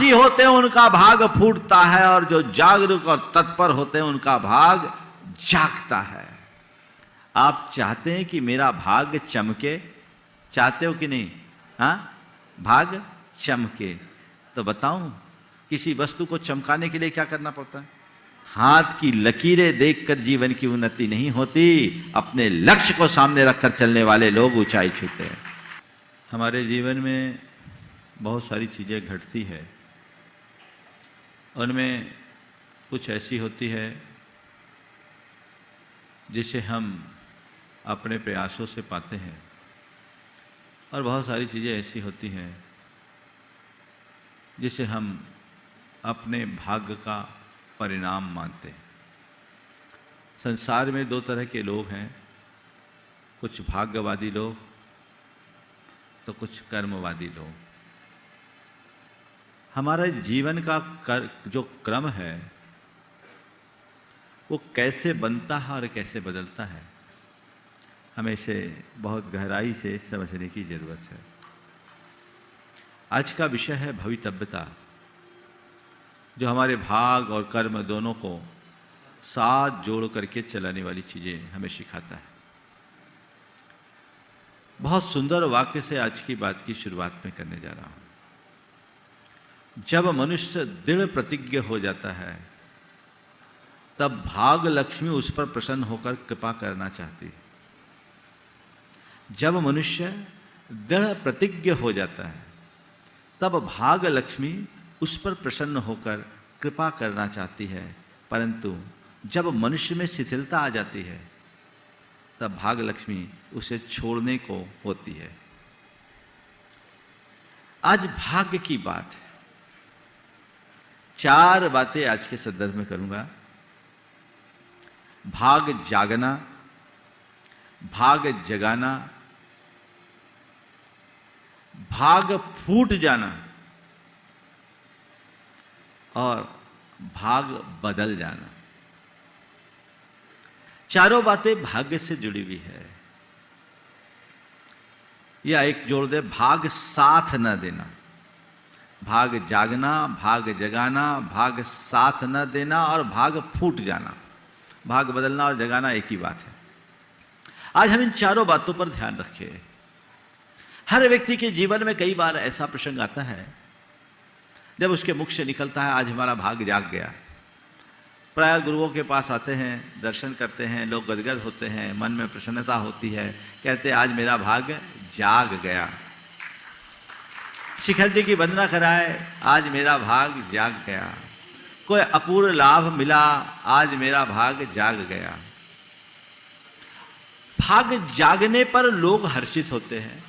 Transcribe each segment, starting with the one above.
आलसी होते हैं उनका भाग फूटता है, और जो जागरूक और तत्पर होते हैं उनका भाग जागता है। आप चाहते हैं कि मेरा भाग चमके? चाहते हो कि नहीं? हाँ, भाग चमके। तो बताऊं, किसी वस्तु को चमकाने के लिए क्या करना पड़ता है? हाथ की लकीरें देखकर जीवन की उन्नति नहीं होती, अपने लक्ष्य को सामने रखकर चलने वाले लोग ऊंचाई छूते हैं। हमारे जीवन में बहुत सारी चीजें घटती है, उनमें कुछ ऐसी होती है जिसे हम अपने प्रयासों से पाते हैं, और बहुत सारी चीजें ऐसी होती हैं जिसे हम अपने भाग्य का परिणाम मानते हैं। संसार में दो तरह के लोग हैं, कुछ भाग्यवादी लोग तो कुछ कर्मवादी लोग। हमारे जीवन का जो क्रम है वो कैसे बनता है और कैसे बदलता है, हमें इसे बहुत गहराई से समझने की जरूरत है। आज का विषय है भवितव्यता, जो हमारे भाग और कर्म दोनों को साथ जोड़ करके चलाने वाली चीजें हमें सिखाता है। बहुत सुंदर वाक्य से आज की बात की शुरुआत में करने जा रहा हूं। जब मनुष्य दृढ़ प्रतिज्ञ हो जाता है तब भाग लक्ष्मी उस पर प्रसन्न होकर कृपा करना चाहती है। जब मनुष्य दृढ़ प्रतिज्ञ हो जाता है तब भाग लक्ष्मी उस पर प्रसन्न होकर कृपा करना चाहती है, परंतु जब मनुष्य में शिथिलता आ जाती है तब भाग लक्ष्मी उसे छोड़ने को होती है। आज भाग्य की बात है। 4 बातें आज के संदर्भ में करूंगा। भाग जागना, भाग जगाना, भाग फूट जाना और भाग बदल जाना। चारों बातें भाग्य से जुड़ी हुई है। या एक जोड़ दे, भाग साथ न देना। भाग जागना, भाग जगाना, भाग साथ न देना और भाग फूट जाना। भाग बदलना और जगाना एक ही बात है। आज हम इन चारों बातों पर ध्यान रखें। हर व्यक्ति के जीवन में कई बार ऐसा प्रसंग आता है जब उसके मुख से निकलता है, आज हमारा भाग जाग गया। प्राय गुरुओं के पास आते हैं, दर्शन करते हैं, लोग गदगद होते हैं, मन में प्रसन्नता होती है, कहते हैं आज मेरा भाग जाग गया। शिखर जी की वंदना कराए, आज मेरा भाग जाग गया। कोई अपूर्व लाभ मिला, आज मेरा भाग जाग गया। भाग जागने पर लोग हर्षित होते हैं,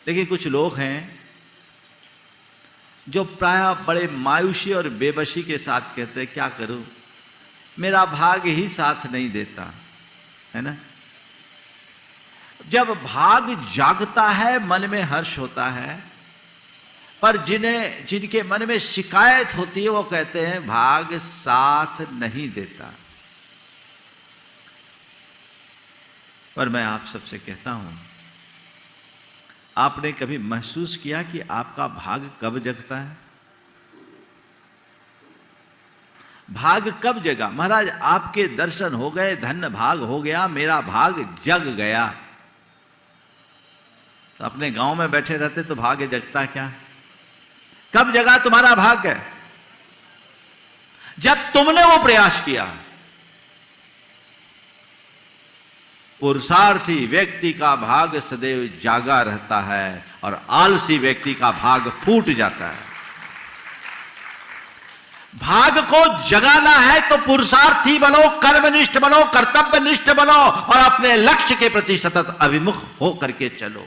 लेकिन कुछ लोग हैं जो प्रायः बड़े मायूसी और बेबसी के साथ कहते हैं क्या करूं, मेरा भाग ही साथ नहीं देता, है ना। जब भाग जागता है मन में हर्ष होता है, पर जिनके मन में शिकायत होती है वो कहते हैं भाग साथ नहीं देता। पर मैं आप सबसे कहता हूं, आपने कभी महसूस किया कि आपका भाग कब जगता है? भाग कब जगा? महाराज आपके दर्शन हो गए, धन्य भाग हो गया, मेरा भाग जग गया। तो अपने गांव में बैठे रहते तो भाग्य जगता क्या? कब जगा तुम्हारा भाग्य? जब तुमने वो प्रयास किया। पुरुषार्थी व्यक्ति का भाग सदैव जागा रहता है और आलसी व्यक्ति का भाग फूट जाता है। भाग को जगाना है तो पुरुषार्थी बनो, कर्मनिष्ठ बनो, कर्तव्यनिष्ठ बनो और अपने लक्ष्य के प्रति सतत अभिमुख हो करके चलो।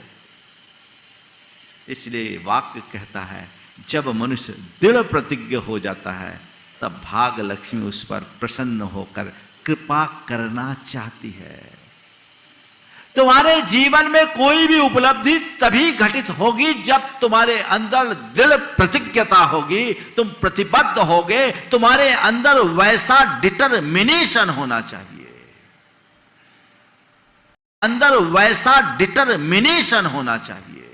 इसलिए वाक्य कहता है जब मनुष्य दृढ़ प्रतिज्ञ हो जाता है तब भाग लक्ष्मी उस पर प्रसन्न होकर कृपा करना चाहती है। तुम्हारे जीवन में कोई भी उपलब्धि तभी घटित होगी जब तुम्हारे अंदर दृढ़ प्रतिज्ञता होगी, तुम प्रतिबद्ध होगे, तुम्हारे अंदर वैसा डिटरमिनेशन होना चाहिए, अंदर वैसा डिटरमिनेशन होना चाहिए।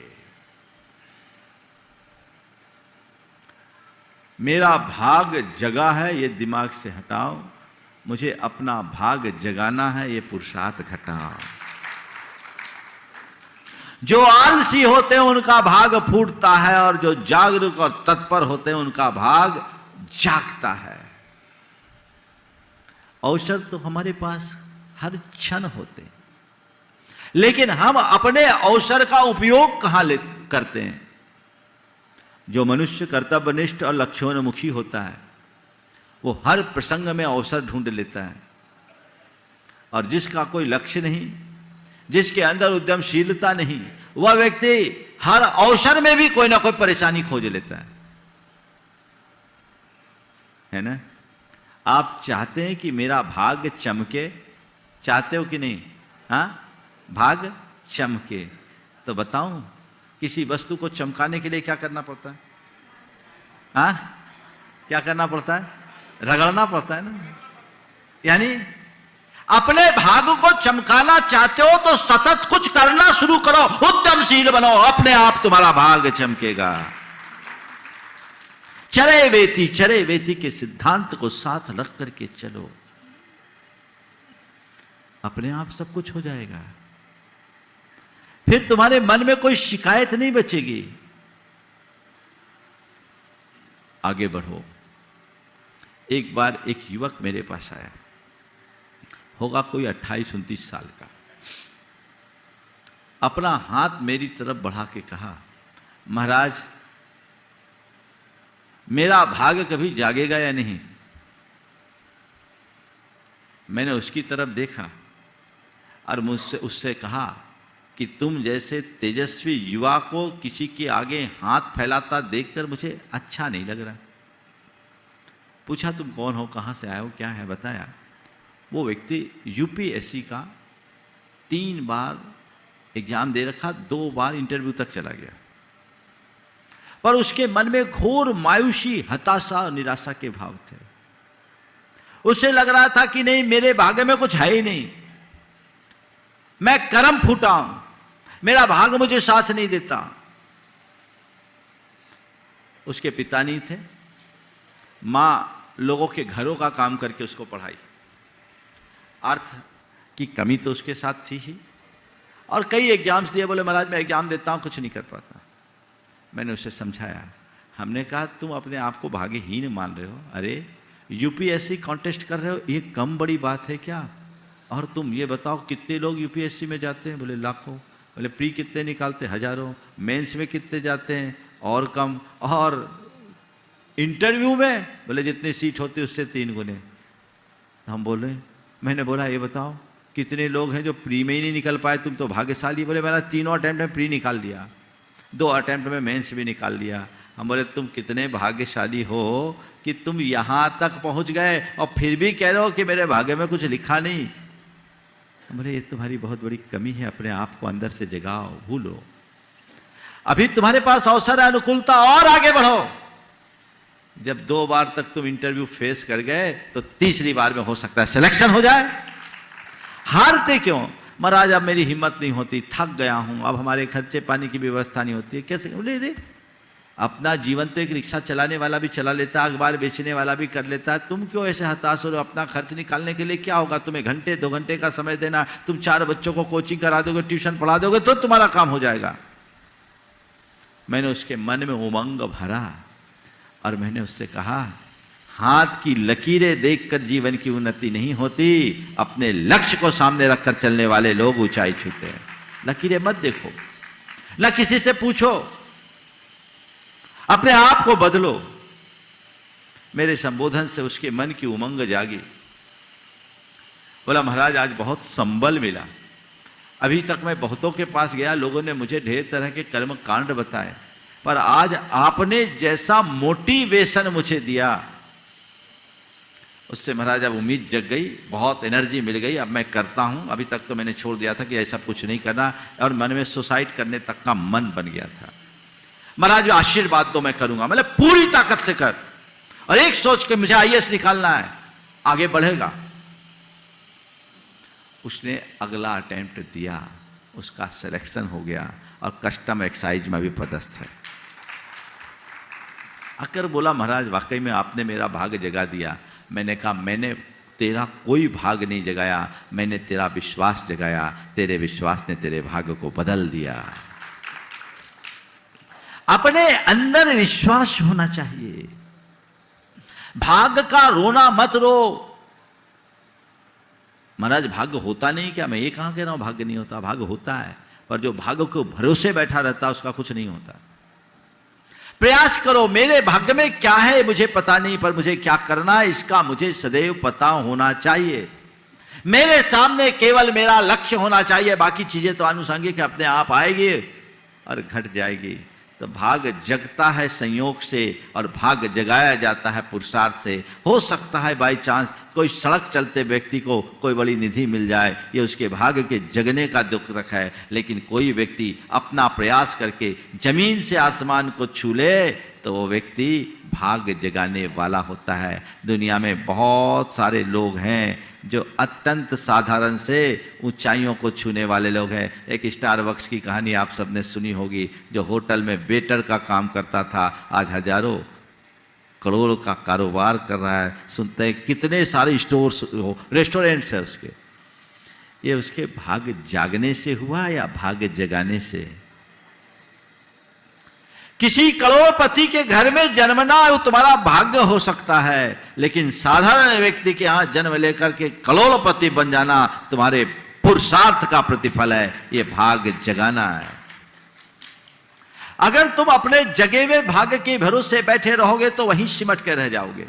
मेरा भाग जगा है ये दिमाग से हटाओ, मुझे अपना भाग जगाना है ये पुरुषार्थ घटाओ। जो आलसी होते हैं उनका भाग फूटता है, और जो जागरूक और तत्पर होते हैं उनका भाग जागता है। अवसर तो हमारे पास हर क्षण होते हैं, लेकिन हम अपने अवसर का उपयोग कहां करते हैं। जो मनुष्य कर्तव्यनिष्ठ और लक्ष्योन्मुखी होता है वो हर प्रसंग में अवसर ढूंढ लेता है, और जिसका कोई लक्ष्य नहीं, जिसके अंदर उद्यमशीलता नहीं, वह व्यक्ति हर अवसर में भी कोई ना कोई परेशानी खोज लेता है ना। आप चाहते हैं कि मेरा भाग्य चमके, चाहते हो कि नहीं? हाँ, भाग्य चमके तो बताऊं किसी वस्तु को चमकाने के लिए क्या करना पड़ता है? हाँ, क्या करना पड़ता है? रगड़ना पड़ता है ना। यानी अपने भाग्य को चमकाना चाहते हो तो सतत कुछ करना शुरू करो, उद्यमशील बनो, अपने आप तुम्हारा भाग्य चमकेगा। चरे वेती के सिद्धांत को साथ रख करके चलो, अपने आप सब कुछ हो जाएगा। फिर तुम्हारे मन में कोई शिकायत नहीं बचेगी। आगे बढ़ो। एक बार एक युवक मेरे पास आया, होगा कोई 28-29 साल का। अपना हाथ मेरी तरफ बढ़ा के कहा, महाराज मेरा भाग्य कभी जागेगा या नहीं? मैंने उसकी तरफ देखा और मुझसे उससे कहा कि तुम जैसे तेजस्वी युवा को किसी के आगे हाथ फैलाता देखकर मुझे अच्छा नहीं लग रहा। पूछा तुम कौन हो, कहाँ से आए हो, क्या है? बताया। वो व्यक्ति यूपीएससी का 3 बार एग्जाम दे रखा, 2 बार इंटरव्यू तक चला गया, पर उसके मन में घोर मायूसी, हताशा और निराशा के भाव थे। उसे लग रहा था कि नहीं, मेरे भाग्य में कुछ है ही नहीं, मैं कर्म फूटा हूं, मेरा भाग्य मुझे साथ नहीं देता। उसके पिता नहीं थे, मां लोगों के घरों का काम करके उसको पढ़ाई। अर्थ की कमी तो उसके साथ थी ही, और कई एग्जाम्स दिए, बोले महाराज मैं एग्जाम देता हूं, कुछ नहीं कर पाता। मैंने उसे समझाया, हमने कहा तुम अपने आप को भाग्यहीन मान रहे हो, अरे यूपीएससी कॉन्टेस्ट कर रहे हो, ये कम बड़ी बात है क्या? और तुम ये बताओ कितने लोग यूपीएससी में जाते हैं? बोले लाखों। बोले प्री कितने निकालते? हजारों। मेंस में कितने जाते हैं? और कम। और इंटरव्यू में? बोले जितनी सीट होती उससे 3 गुने। हम बोले, मैंने बोला ये बताओ कितने लोग हैं जो प्री में ही नहीं निकल पाए? तुम तो भाग्यशाली। बोले मेरा 3 अटेम्प्ट में प्री निकाल लिया, 2 अटेम्प्ट में मेंस भी निकाल लिया। हम बोले तुम कितने भाग्यशाली हो कि तुम यहां तक पहुंच गए और फिर भी कह रहे हो कि मेरे भाग्य में कुछ लिखा नहीं। हम बोले ये तुम्हारी बहुत बड़ी कमी है, अपने आप को अंदर से जगाओ, भूलो, अभी तुम्हारे पास अवसर है, अनुकूलता, और आगे बढ़ो। जब 2 बार तक तुम इंटरव्यू फेस कर गए तो तीसरी बार में हो सकता है सिलेक्शन हो जाए। हारते क्यों? महाराज अब मेरी हिम्मत नहीं होती, थक गया हूं, अब हमारे खर्चे पानी की व्यवस्था नहीं होती है, कैसे? बोले रे अपना जीवन तो एक रिक्शा चलाने वाला भी चला लेता है, अखबार बेचने वाला भी कर लेता है, तुम क्यों ऐसे हताश हो रहे हो? अपना खर्च निकालने के लिए क्या होगा? तुम्हें घंटे 2 घंटे का समय देना, तुम 4 बच्चों को कोचिंग करा दोगे, ट्यूशन पढ़ा दोगे तो तुम्हारा काम हो जाएगा। मैंने उसके मन में उमंग भरा और मैंने उससे कहा, हाथ की लकीरें देखकर जीवन की उन्नति नहीं होती, अपने लक्ष्य को सामने रखकर चलने वाले लोग ऊंचाई छूते हैं। लकीरें मत देखो, ना किसी से पूछो, अपने आप को बदलो। मेरे संबोधन से उसके मन की उमंग जागी। बोला महाराज आज बहुत संबल मिला, अभी तक मैं बहुतों के पास गया, लोगों ने मुझे ढेर तरह के कर्म कांड बताए, पर आज आपने जैसा मोटिवेशन मुझे दिया उससे महाराज अब उम्मीद जग गई, बहुत एनर्जी मिल गई, अब मैं करता हूं। अभी तक तो मैंने छोड़ दिया था कि ऐसा कुछ नहीं करना, और मन में सुसाइड करने तक का मन बन गया था। महाराज आशीर्वाद तो मैं करूंगा, मतलब पूरी ताकत से कर, और एक सोच के मुझे आईएएस निकालना है, आगे बढ़ेगा। उसने अगला अटेम्प्ट दिया, उसका सिलेक्शन हो गया और कस्टम एक्साइज में भी पदस्थ है। आकर बोला, महाराज वाकई में आपने मेरा भाग जगा दिया। मैंने कहा, मैंने तेरा कोई भाग नहीं जगाया, मैंने तेरा विश्वास जगाया। तेरे विश्वास ने तेरे भाग को बदल दिया। अपने अंदर विश्वास होना चाहिए। भाग का रोना मत रो। महाराज भाग्य होता नहीं क्या? मैं ये कहां कह रहा हूं भाग्य नहीं होता, भाग्य होता है, पर जो भाग्य को भरोसे बैठा रहता है उसका कुछ नहीं होता। प्रयास करो, मेरे भाग्य में क्या है मुझे पता नहीं, पर मुझे क्या करना है इसका मुझे सदैव पता होना चाहिए। मेरे सामने केवल मेरा लक्ष्य होना चाहिए, बाकी चीजें तो आनुषंगिक अपने आप आएगी और घट जाएगी। तो भाग जगता है संयोग से और भाग जगाया जाता है पुरुषार्थ से। हो सकता है बाई चांस कोई सड़क चलते व्यक्ति को कोई बड़ी निधि मिल जाए, ये उसके भाग्य के जगने का दुख रख है, लेकिन कोई व्यक्ति अपना प्रयास करके जमीन से आसमान को छू ले तो वो व्यक्ति भाग जगाने वाला होता है। दुनिया में बहुत सारे लोग हैं जो अत्यंत साधारण से ऊंचाइयों को छूने वाले लोग हैं। एक स्टारबक्स की कहानी आप सबने सुनी होगी, जो होटल में वेटर का काम करता था, आज हजारों करोड़ों का कारोबार कर रहा है। सुनते हैं कितने सारे स्टोर्स रेस्टोरेंट्स है उसके। ये उसके भाग जागने से हुआ या भाग जगाने से? किसी करोड़पति के घर में जन्मना तुम्हारा भाग्य हो सकता है, लेकिन साधारण व्यक्ति के यहां जन्म लेकर के करोड़पति बन जाना तुम्हारे पुरुषार्थ का प्रतिफल है। ये भाग जगाना है। अगर तुम अपने जगे हुए भाग्य के भरोसे बैठे रहोगे तो वहीं सिमट के रह जाओगे,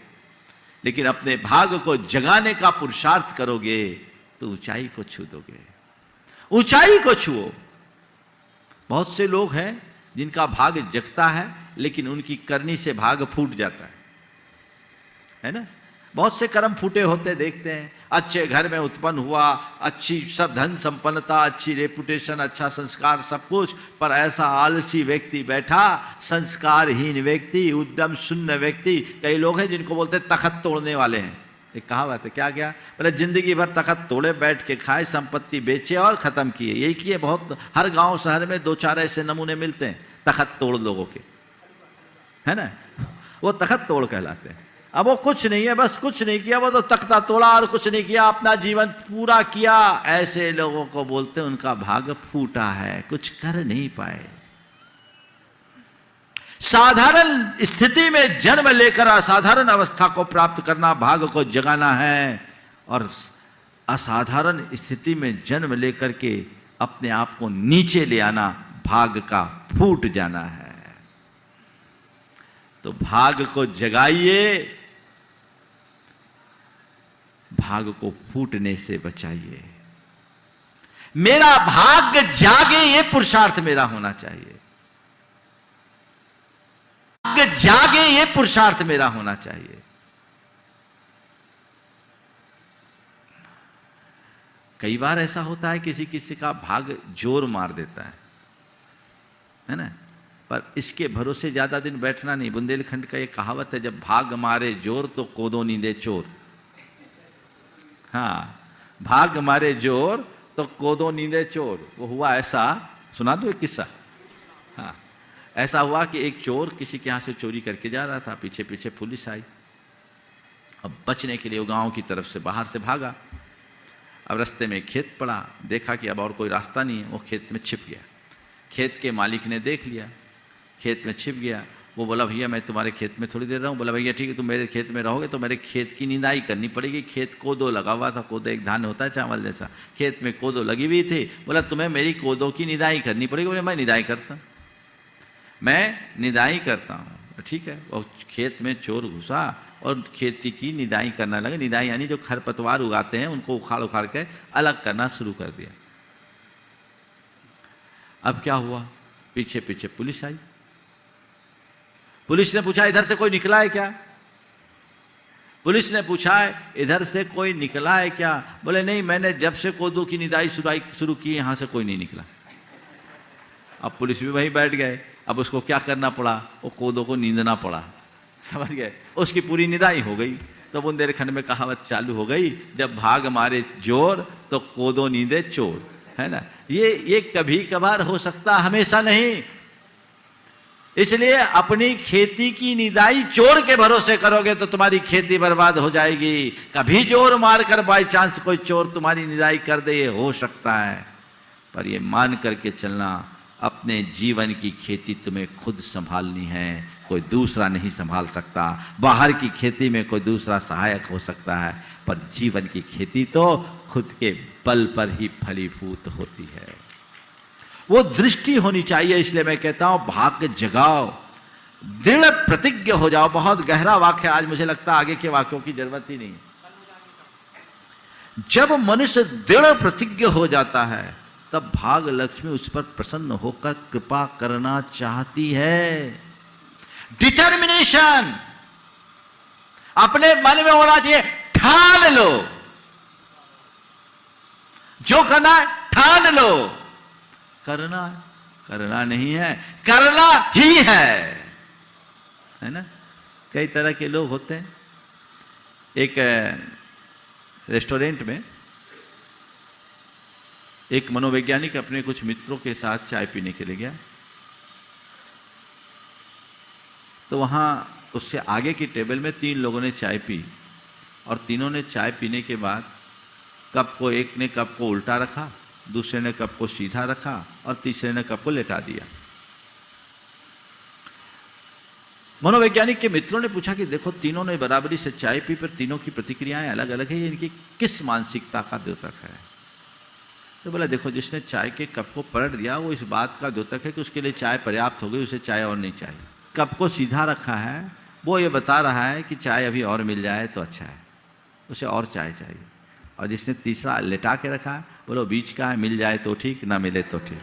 लेकिन अपने भाग्य को जगाने का पुरुषार्थ करोगे तो ऊंचाई को छू दोगे। ऊंचाई को छुओ। बहुत से लोग हैं जिनका भाग जगता है, लेकिन उनकी करनी से भाग फूट जाता है ना। बहुत से कर्म फूटे होते देखते हैं। अच्छे घर में उत्पन्न हुआ, अच्छी सब धन संपन्नता, अच्छी रेपुटेशन, अच्छा संस्कार, सब कुछ, पर ऐसा आलसी व्यक्ति बैठा, संस्कारहीन व्यक्ति, उद्यम शून्य व्यक्ति। कई लोग हैं जिनको बोलते तखत तोड़ने वाले हैं। एक कहावत है, क्या क्या बोले, जिंदगी भर तखत तोड़े, बैठ के खाए, संपत्ति बेचे और खत्म किए। यही किए। बहुत हर गांव शहर में दो चार ऐसे नमूने मिलते हैं तखत तोड़ लोगों के, है ना। वो तखत तोड़ कहलाते हैं। अब वो कुछ नहीं है, बस कुछ नहीं किया, वो तो तख्ता तोड़ा और कुछ नहीं किया, अपना जीवन पूरा किया। ऐसे लोगों को बोलते हैं उनका भाग फूटा है, कुछ कर नहीं पाए। साधारण स्थिति में जन्म लेकर असाधारण अवस्था को प्राप्त करना भाग को जगाना है, और असाधारण स्थिति में जन्म लेकर के अपने आप को नीचे ले आना भाग का फूट जाना है। तो भाग को जगाइए, भाग को फूटने से बचाइए। मेरा भाग्य जागे, ये पुरुषार्थ मेरा होना चाहिए। भाग्य जागे, ये पुरुषार्थ मेरा होना चाहिए। कई बार ऐसा होता है किसी किसी का भाग जोर मार देता है ना, पर इसके भरोसे ज्यादा दिन बैठना नहीं। बुंदेलखंड का एक कहावत है, जब भाग मारे जोर तो कोदो नींदे चोर। हाँ, भाग मारे जोर तो कोदो नींदे चोर। वो हुआ ऐसा, सुना दो एक किस्सा। हाँ, ऐसा हुआ कि एक चोर किसी के यहाँ से चोरी करके जा रहा था, पीछे पीछे पुलिस आई। अब बचने के लिए वो गांव की तरफ से बाहर से भागा। अब रास्ते में खेत पड़ा, देखा कि अब और कोई रास्ता नहीं है, वो खेत में छिप गया। खेत के मालिक ने देख लिया, खेत में छिप गया। वो बोला, भैया मैं तुम्हारे खेत में थोड़ी देर रहूँ। बोला, भैया ठीक है, तुम मेरे खेत में रहोगे तो मेरे खेत की निदाई करनी पड़ेगी। खेत कोदो लगा हुआ था, कोदो एक धान होता है चावल जैसा, खेत में कोदो लगी हुई थी। बोला, तुम्हें मेरी कोदो की निदाई करनी पड़ेगी। बोले, मैं निदाई करता, मैं निदाई करता हूँ। ठीक है। और खेत में चोर घुसा और खेती की निदाई करने लगे। निदाई यानी जो खरपतवार उगाते हैं उनको उखाड़ उखाड़ के अलग करना शुरू कर दिया। अब क्या हुआ, पीछे पीछे पुलिस आई। पुलिस ने पूछा, इधर से कोई निकला है क्या? पुलिस ने पूछा, इधर से कोई निकला है क्या? बोले, नहीं, मैंने जब से कोदो की निदाई शुरू की यहां से कोई नहीं निकला। अब पुलिस भी वहीं बैठ गए। अब उसको क्या करना पड़ा, वो कोदो को नींदना पड़ा। समझ गए? उसकी पूरी निदाई हो गई। तो बुंदेलखंड में कहावत चालू हो गई, जब भाग मारे जोर तो कोदो नींदे चोर, है ना। ये कभी कभार हो सकता, हमेशा नहीं। इसलिए अपनी खेती की निदाई चोर के भरोसे करोगे तो तुम्हारी खेती बर्बाद हो जाएगी। कभी जोर मारकर बाई चांस कोई चोर तुम्हारी निदाई कर दे, ये हो सकता है, पर ये मान करके चलना अपने जीवन की खेती तुम्हें खुद संभालनी है, कोई दूसरा नहीं संभाल सकता। बाहर की खेती में कोई दूसरा सहायक हो सकता है, पर जीवन की खेती तो खुद के बल पर ही फलीभूत होती है। वो दृष्टि होनी चाहिए। इसलिए मैं कहता हूं भाग्य जगाओ, दृढ़ प्रतिज्ञ हो जाओ। बहुत गहरा वाक्य, आज मुझे लगता है आगे के वाक्यों की जरूरत ही नहीं। जब मनुष्य दृढ़ प्रतिज्ञ हो जाता है तब भाग लक्ष्मी उस पर प्रसन्न होकर कृपा करना चाहती है। डिटर्मिनेशन अपने मन में होना चाहिए, ठान लो, जो करना है ठान लो। करना नहीं है, करना ही है ना। कई तरह के लोग होते हैं। एक रेस्टोरेंट में एक मनोवैज्ञानिक अपने कुछ मित्रों के साथ चाय पीने के लिए गया, तो वहां उससे आगे की टेबल में 3 लोगों ने चाय पी, और तीनों ने चाय पीने के बाद कप को, एक ने कप को उल्टा रखा, दूसरे ने कप को सीधा रखा और तीसरे ने कप को लेटा दिया। मनोवैज्ञानिक के मित्रों ने पूछा कि देखो तीनों ने बराबरी से चाय पी, पर तीनों की प्रतिक्रियाएं अलग अलग है, ये इनकी किस मानसिकता का द्योतक है? तो बोला देखो, जिसने चाय के कप को पलट दिया वो इस बात का द्योतक है कि उसके लिए चाय पर्याप्त हो गई, उसे चाय और नहीं चाहिए। कप को सीधा रखा है, वो ये बता रहा है कि चाय अभी और मिल जाए तो अच्छा है, उसे और चाय चाहिए। और जिसने तीसरा लेटा के रखा है, बोलो बीच का है, मिल जाए तो ठीक, ना मिले तो ठीक,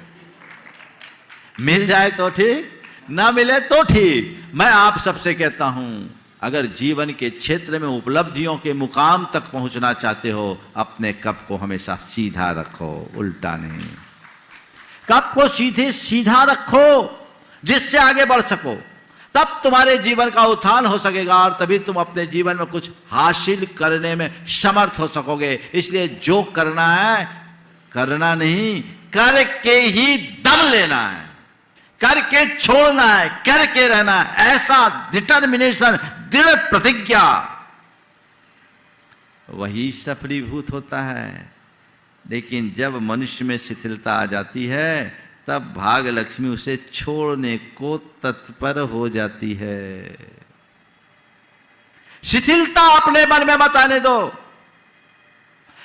मिल जाए तो ठीक, ना मिले तो ठीक। मैं आप सबसे कहता हूं, अगर जीवन के क्षेत्र में उपलब्धियों के मुकाम तक पहुंचना चाहते हो, अपने कप को हमेशा सीधा रखो, उल्टा नहीं। कप को सीधे सीधा रखो जिससे आगे बढ़ सको, तब तुम्हारे जीवन का उत्थान हो सकेगा और तभी तुम अपने जीवन में कुछ हासिल करने में समर्थ हो सकोगे। इसलिए जो करना है करना नहीं, करके ही दम लेना है, करके छोड़ना है, करके रहना है। ऐसा डिटर्मिनेशन, दृढ़ प्रतिज्ञा, वही सफलीभूत होता है। लेकिन जब मनुष्य में शिथिलता आ जाती है तब भाग लक्ष्मी उसे छोड़ने को तत्पर हो जाती है। शिथिलता अपने मन में मत आने दो,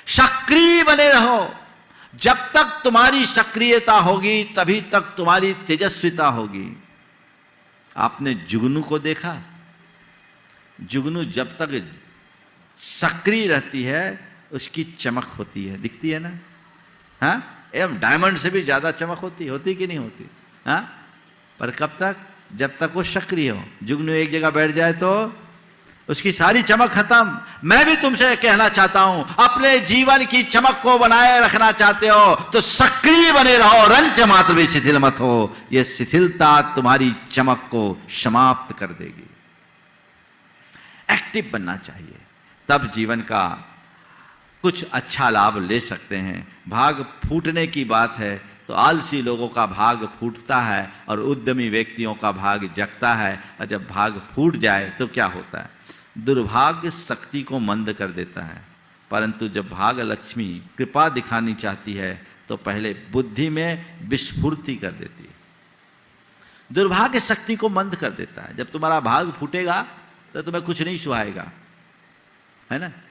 सक्रिय बने रहो। जब तक तुम्हारी सक्रियता होगी तभी तक तुम्हारी तेजस्विता होगी। आपने जुगनू को देखा? जुगनू जब तक सक्रिय रहती है उसकी चमक होती है, दिखती है ना? हाँ, एवं डायमंड से भी ज्यादा चमक होती कि नहीं होती? हाँ, पर कब तक? जब तक वो सक्रिय हो। जुगनू एक जगह बैठ जाए तो उसकी सारी चमक खत्म। मैं भी तुमसे कहना चाहता हूं, अपने जीवन की चमक को बनाए रखना चाहते हो तो सक्रिय बने रहो, रंच मात्र भी शिथिल मत हो। यह शिथिलता तुम्हारी चमक को समाप्त कर देगी। एक्टिव बनना चाहिए, तब जीवन का कुछ अच्छा लाभ ले सकते हैं। भाग फूटने की बात है तो आलसी लोगों का भाग फूटता है और उद्यमी व्यक्तियों का भाग जगता है। और जब भाग फूट जाए तो क्या होता है? दुर्भाग्य शक्ति को मंद कर देता है, परंतु जब भाग लक्ष्मी कृपा दिखानी चाहती है तो पहले बुद्धि में विस्फूर्ति कर देती है। दुर्भाग्य शक्ति को मंद कर देता है। जब तुम्हारा भाग फूटेगा तो तुम्हें कुछ नहीं सुहाएगा, है ना?